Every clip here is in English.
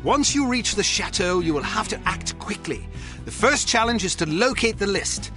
Once you reach the chateau, you will have to act quickly. The first challenge is to locate the list.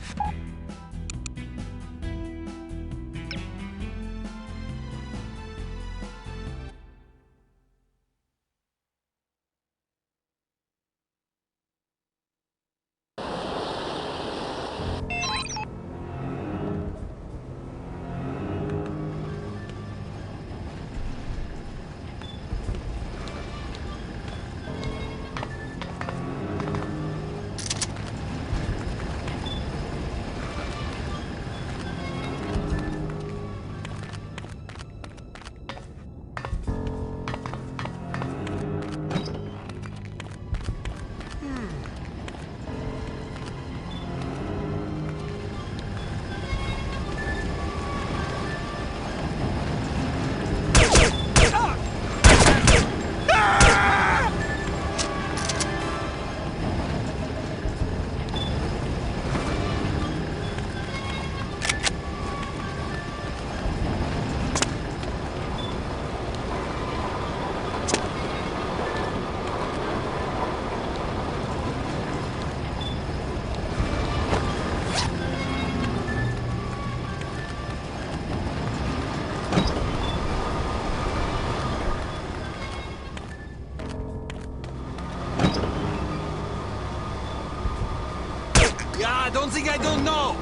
I don't think I don't know.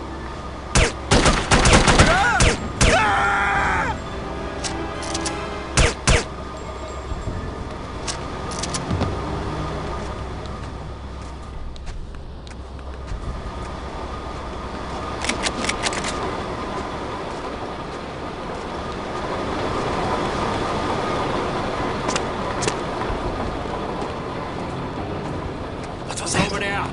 What was over there?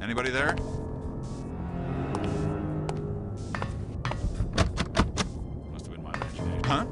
Anybody there? Must have been my imagination. Huh?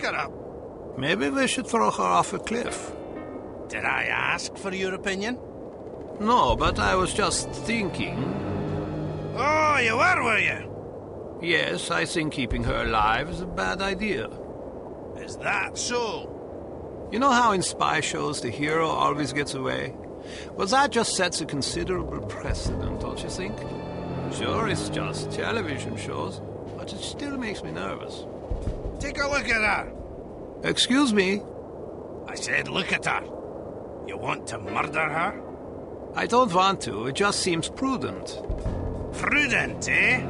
her up. Maybe we should throw her off a cliff. Did I ask for your opinion? No, but I was just thinking. Oh, you were you? Yes, I think keeping her alive is a bad idea. Is that so? You know how in spy shows the hero always gets away? Well, that just sets a considerable precedent, don't you think? Sure, it's just television shows, but it still makes me nervous. Take a look at her. Excuse me? I said look at her. You want to murder her? I don't want to. It just seems prudent. Prudent, eh?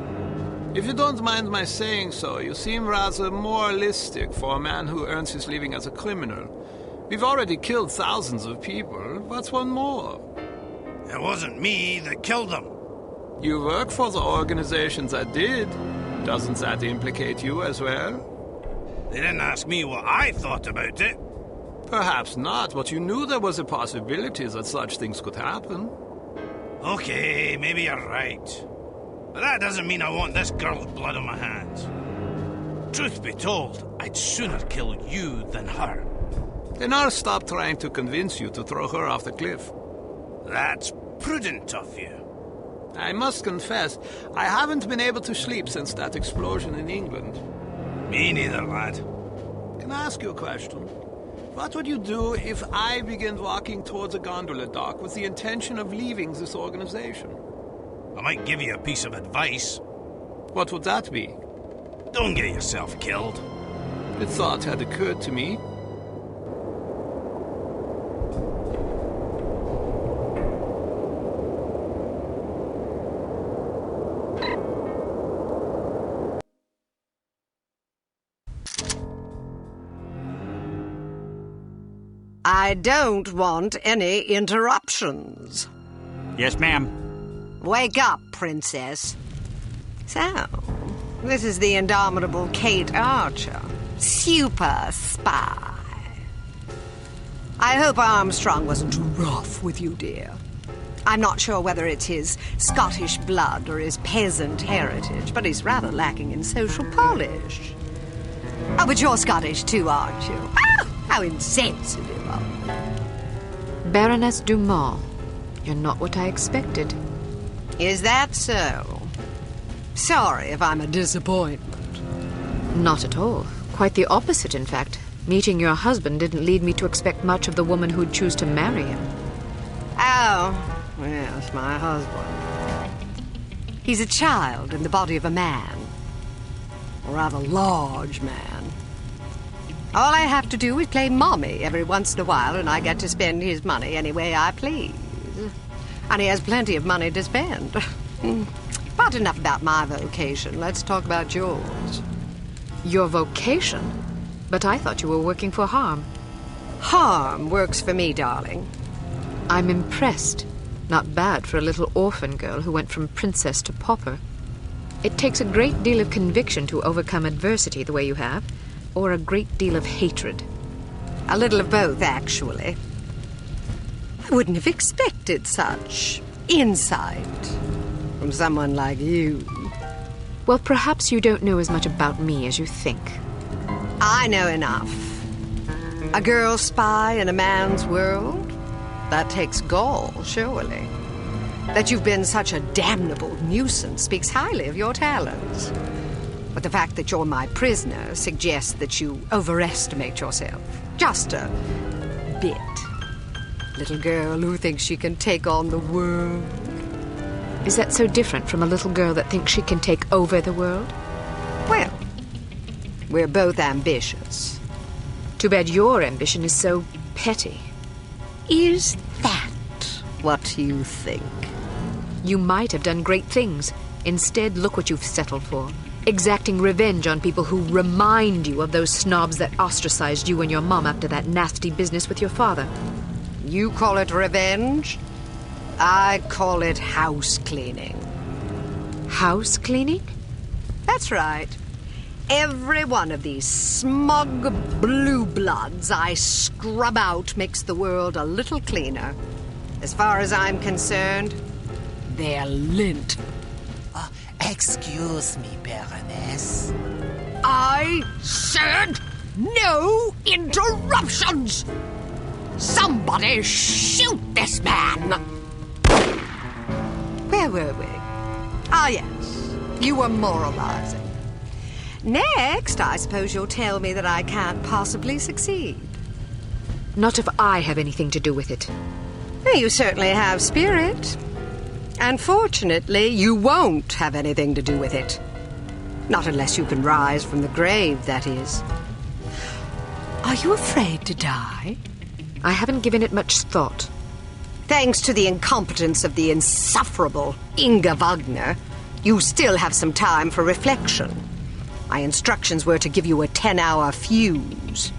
If you don't mind my saying so, you seem rather moralistic for a man who earns his living as a criminal. We've already killed thousands of people. What's one more? It wasn't me that killed them. You work for the organizations that did. Doesn't that implicate you as well? They didn't ask me what I thought about it. Perhaps not, but you knew there was a possibility that such things could happen. Okay, maybe you're right. But that doesn't mean I want this girl's blood on my hands. Truth be told, I'd sooner kill you than her. Then I'll stop trying to convince you to throw her off the cliff. That's prudent of you. I must confess, I haven't been able to sleep since that explosion in England. Me neither, lad. Can I ask you a question? What would you do if I began walking towards a gondola dock with the intention of leaving this organization? I might give you a piece of advice. What would that be? Don't get yourself killed. The thought had occurred to me. I don't want any interruptions. Yes, ma'am. Wake up, princess. So, this is the indomitable Kate Archer, super spy. I hope Armstrong wasn't too rough with you, dear. I'm not sure whether it's his Scottish blood or his peasant heritage, but he's rather lacking in social polish. Oh, but you're Scottish too, aren't you? Ah, how insensitive of me. Baroness Dumont, you're not what I expected. Is that so? Sorry if I'm a disappointment. Not at all. Quite the opposite, in fact. Meeting your husband didn't lead me to expect much of the woman who'd choose to marry him. Oh, yes, my husband. He's a child in the body of a man. A rather large man. All I have to do is play mommy every once in a while, and I get to spend his money any way I please. And he has plenty of money to spend. But enough about my vocation. Let's talk about yours. Your vocation? But I thought you were working for harm. Harm works for me, darling. I'm impressed. Not bad for a little orphan girl who went from princess to pauper. It takes a great deal of conviction to overcome adversity the way you have, or a great deal of hatred. A little of both, actually. I wouldn't have expected such insight from someone like you. Well, perhaps you don't know as much about me as you think. I know enough. A girl spy in a man's world? That takes gall, surely. That you've been such a damnable nuisance speaks highly of your talents. But the fact that you're my prisoner suggests that you overestimate yourself. Just a bit. Little girl who thinks she can take on the world. Is that so different from a little girl that thinks she can take over the world? Well, we're both ambitious. Too bad your ambition is so petty. Is that what you think? You might have done great things. Instead, look what you've settled for. Exacting revenge on people who remind you of those snobs that ostracized you and your mom after that nasty business with your father. You call it revenge? I call it house cleaning. House cleaning? That's right. Every one of these smug blue bloods I scrub out makes the world a little cleaner. As far as I'm concerned, they're lint. Excuse me, Baroness. I said No interruptions! Somebody shoot this man! Where were we? Ah, yes. You were moralizing. Next, I suppose you'll tell me that I can't possibly succeed. Not if I have anything to do with it. You certainly have spirit. Unfortunately, you won't have anything to do with it. Not unless you can rise from the grave, that is. Are you afraid to die? I haven't given it much thought. Thanks to the incompetence of the insufferable Inga Wagner, you still have some time for reflection. My instructions were to give you a 10-hour fuse,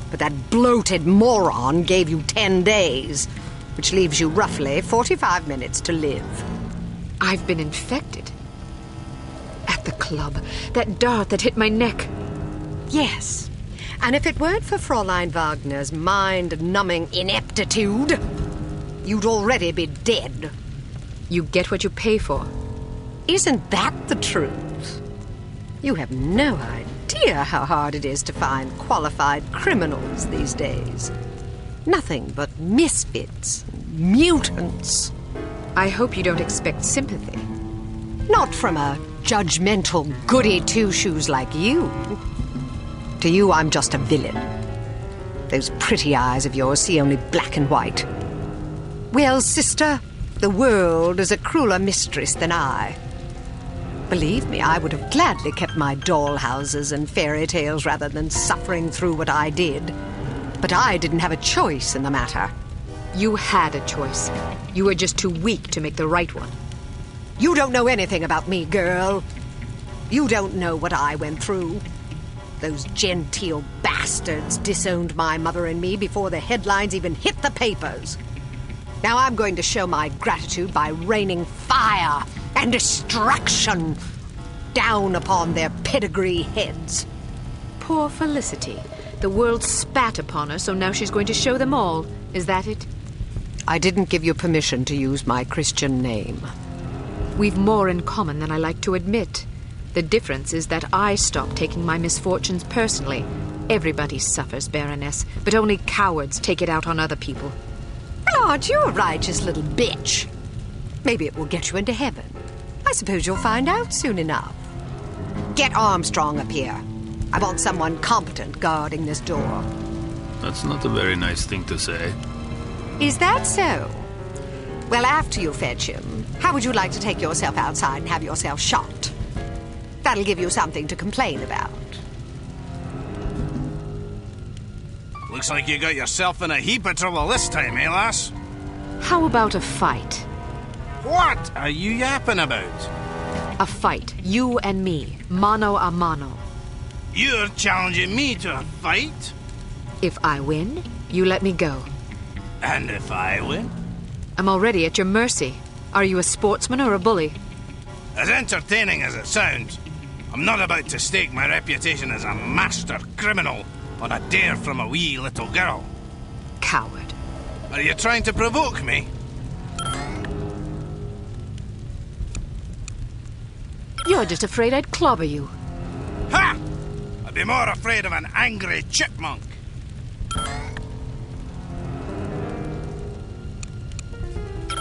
but that bloated moron gave you 10 days, which leaves you roughly 45 minutes to live. I've been infected. At the club, that dart that hit my neck. Yes, and if it weren't for Fräulein Wagner's mind-numbing ineptitude, you'd already be dead. You get what you pay for. Isn't that the truth? You have no idea how hard it is to find qualified criminals these days. Nothing but misfits, mutants. I hope you don't expect sympathy. Not from a judgmental goody-two-shoes like you. To you, I'm just a villain. Those pretty eyes of yours see only black and white. Well, sister, the world is a crueler mistress than I. Believe me, I would have gladly kept my dollhouses and fairy tales rather than suffering through what I did. But I didn't have a choice in the matter. You had a choice. You were just too weak to make the right one. You don't know anything about me, girl. You don't know what I went through. Those genteel bastards disowned my mother and me before the headlines even hit the papers. Now I'm going to show my gratitude by raining fire and destruction down upon their pedigree heads. Poor Felicity. The world spat upon her, so now she's going to show them all. Is that it? I didn't give you permission to use my Christian name. We've more in common than I like to admit. The difference is that I stopped taking my misfortunes personally. Everybody suffers, Baroness, but only cowards take it out on other people. Well, aren't you a righteous little bitch? Maybe it will get you into heaven. I suppose you'll find out soon enough. Get Armstrong up here. I want someone competent guarding this door. That's not a very nice thing to say. Is that so? Well, after you fetch him, how would you like to take yourself outside and have yourself shot? That'll give you something to complain about. Looks like you got yourself in a heap of trouble this time, eh, lass? How about a fight? What are you yapping about? A fight. You and me. Mano a mano. You're challenging me to a fight? If I win, you let me go. And if I win? I'm already at your mercy. Are you a sportsman or a bully? As entertaining as it sounds, I'm not about to stake my reputation as a master criminal on a dare from a wee little girl. Coward. Are you trying to provoke me? You're just afraid I'd clobber you. Ha! I'd be more afraid of an angry chipmunk.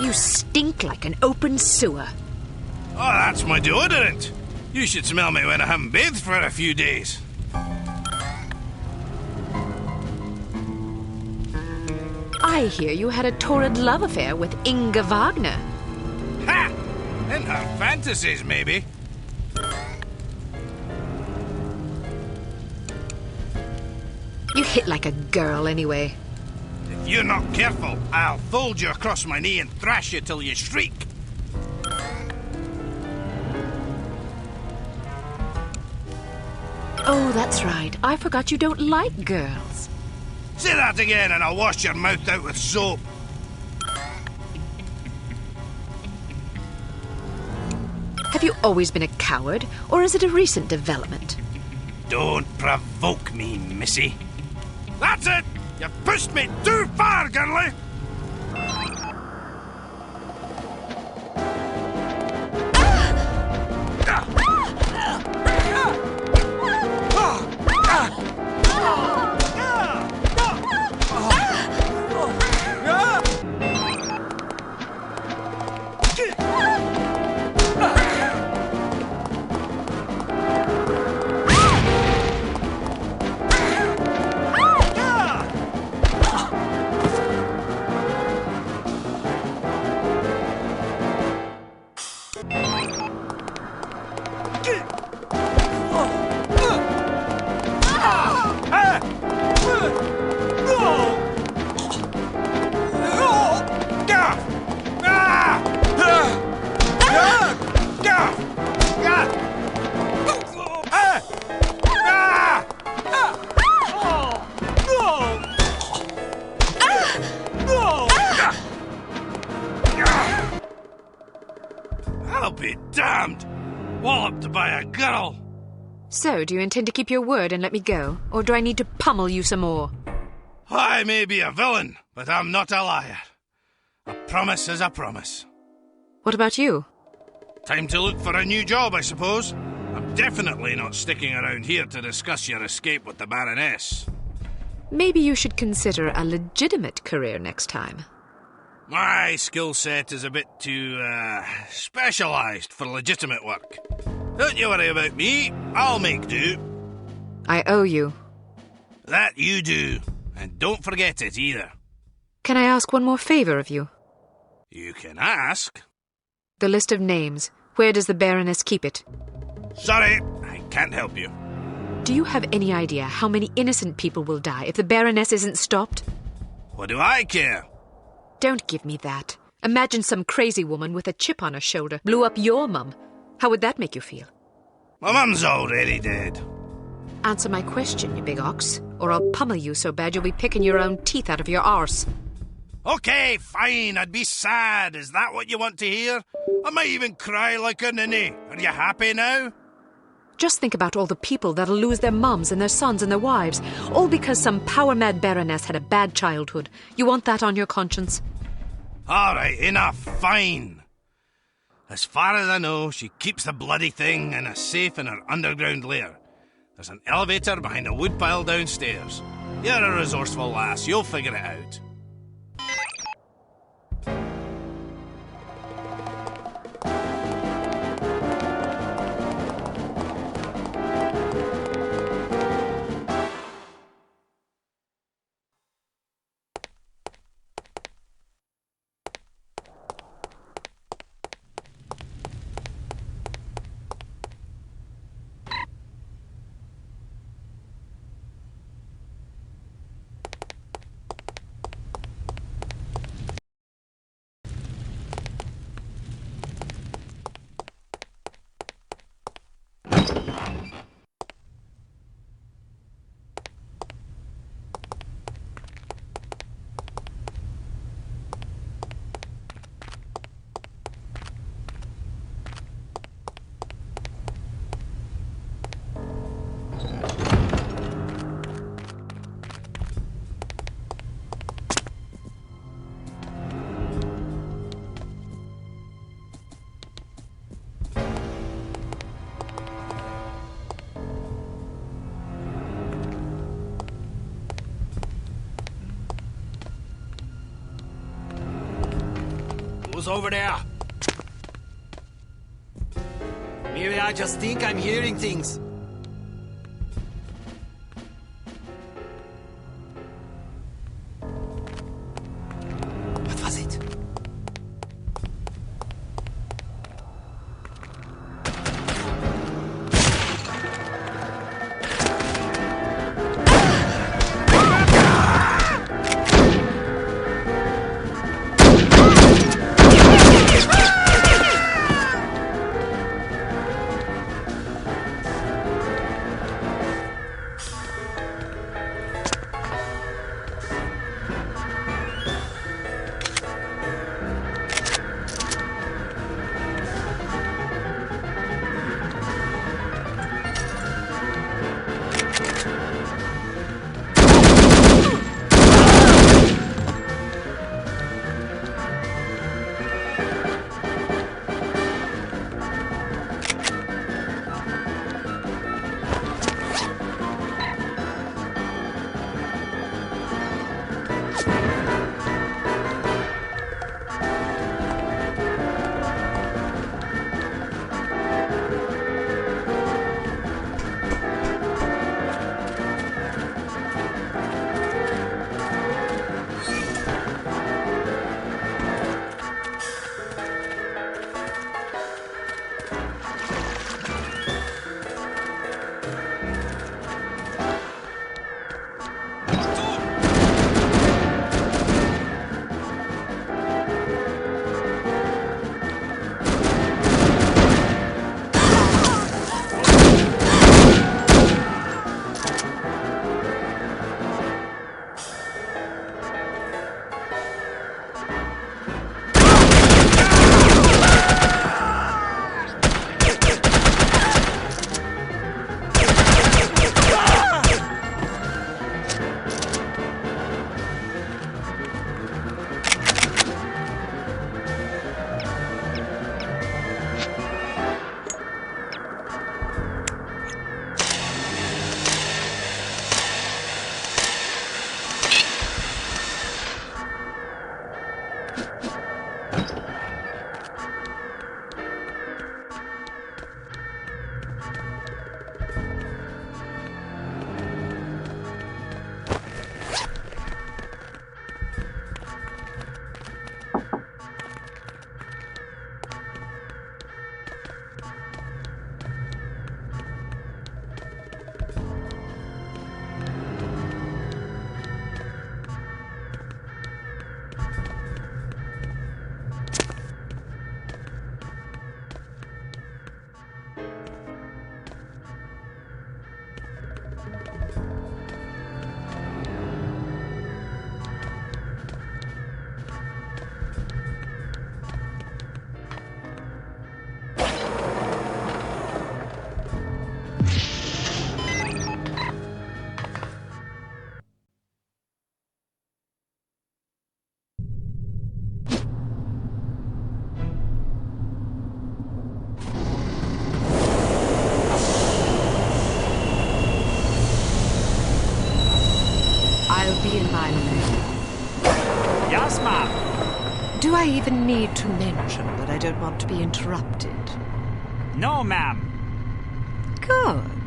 You stink like an open sewer. Oh, that's my deodorant. You should smell me when I haven't bathed for a few days. I hear you had a torrid love affair with Inga Wagner. Ha! In her fantasies, maybe. You hit like a girl anyway. If you're not careful, I'll fold you across my knee and thrash you till you shriek. Oh, that's right. I forgot you don't like girls. Say that again and I'll wash your mouth out with soap. Have you always been a coward, or is it a recent development? Don't provoke me, missy. That's it! You've pushed me too far, girlie! I'll be damned! Walloped by a girl! So, do you intend to keep your word and let me go? Or do I need to pummel you some more? I may be a villain, but I'm not a liar. A promise is a promise. What about you? Time to look for a new job, I suppose. I'm definitely not sticking around here to discuss your escape with the Baroness. Maybe you should consider a legitimate career next time. My skill set is a bit too, specialised for legitimate work. Don't you worry about me. I'll make do. I owe you. That you do. And don't forget it either. Can I ask one more favour of you? You can ask. The list of names. Where does the Baroness keep it? Sorry, I can't help you. Do you have any idea how many innocent people will die if the Baroness isn't stopped? What do I care? Don't give me that. Imagine some crazy woman with a chip on her shoulder blew up your mum. How would that make you feel? My mum's already dead. Answer my question, you big ox, or I'll pummel you so bad you'll be picking your own teeth out of your arse. Okay, fine, I'd be sad. Is that what you want to hear? I might even cry like a ninny. Are you happy now? Just think about all the people that'll lose their mums and their sons and their wives, all because some power-mad Baroness had a bad childhood. You want that on your conscience? All right, enough, fine. As far as I know, she keeps the bloody thing in a safe in her underground lair. There's an elevator behind a woodpile downstairs. You're a resourceful lass, you'll figure it out. Who's over there? Maybe I just think I'm hearing things. What was it? Yes, ma'am. Do I even need to mention that I don't want to be interrupted? No, ma'am. Good.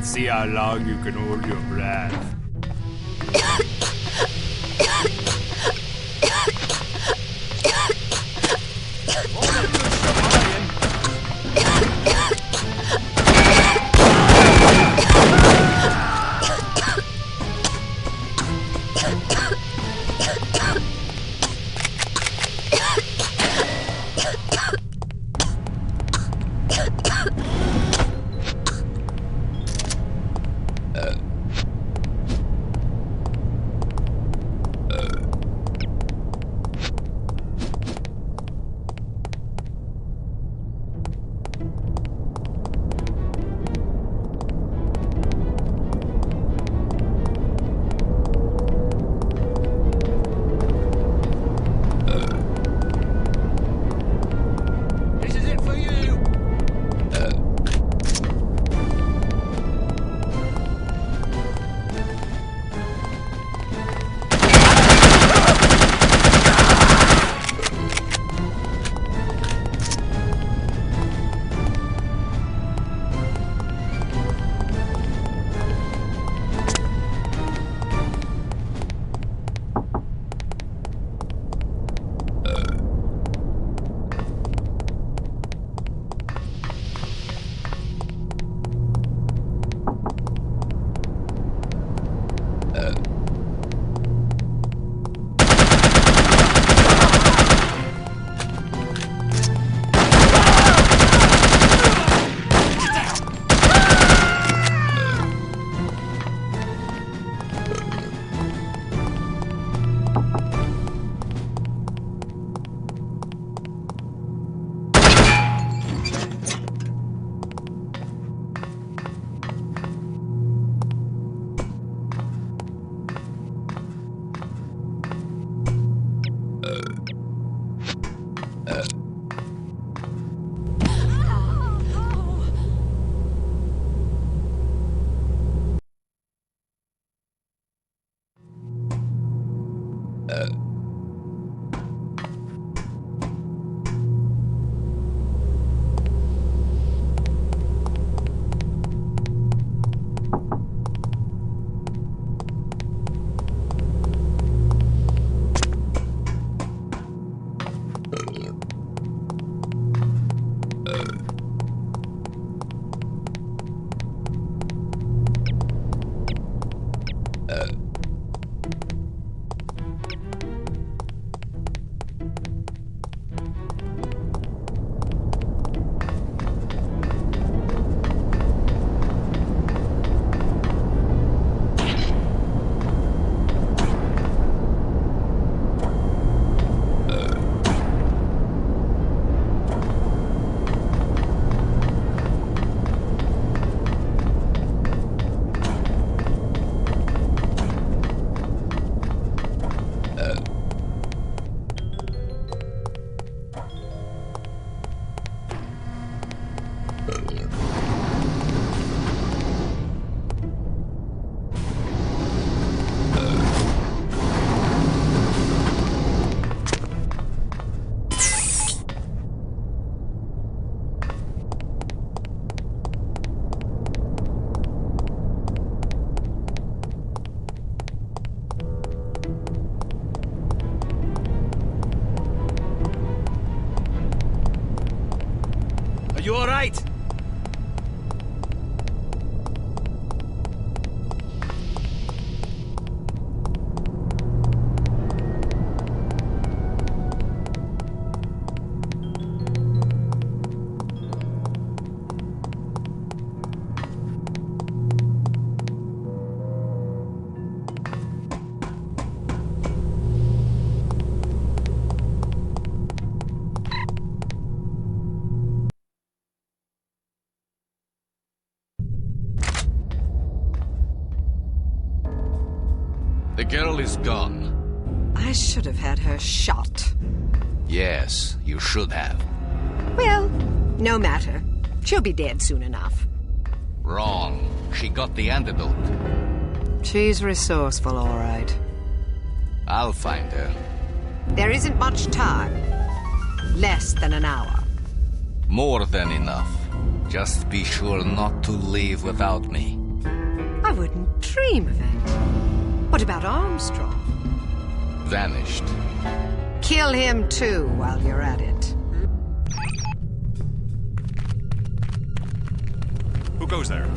Let's see how long you can hold your breath. you all right? The girl is gone. I should have had her shot. Yes, you should have. Well, no matter. She'll be dead soon enough. Wrong. She got the antidote. She's resourceful, all right. I'll find her. There isn't much time. Less than an hour. More than enough. Just be sure not to leave without me. I wouldn't dream of it. What about Armstrong? Vanished. Kill him too while you're at it. Who goes there?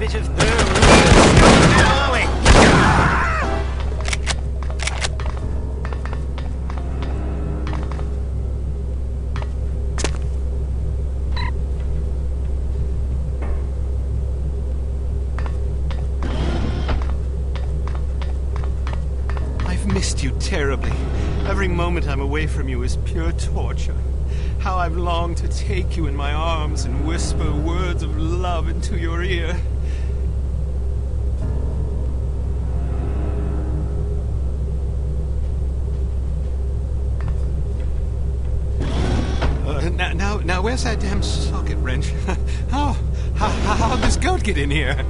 bit of I've missed you terribly. Every moment I'm away from you is pure torture. How I've longed to take you in my arms and whisper words of love into your ear. Now, where's that damn socket wrench? How How'd this goat get in here?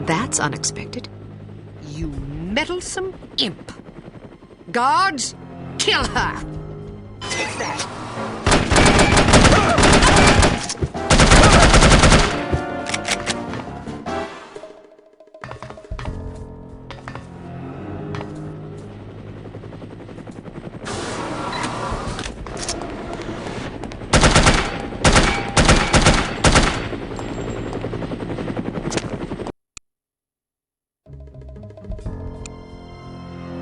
That's unexpected. You meddlesome imp. Guards, kill her! Take that!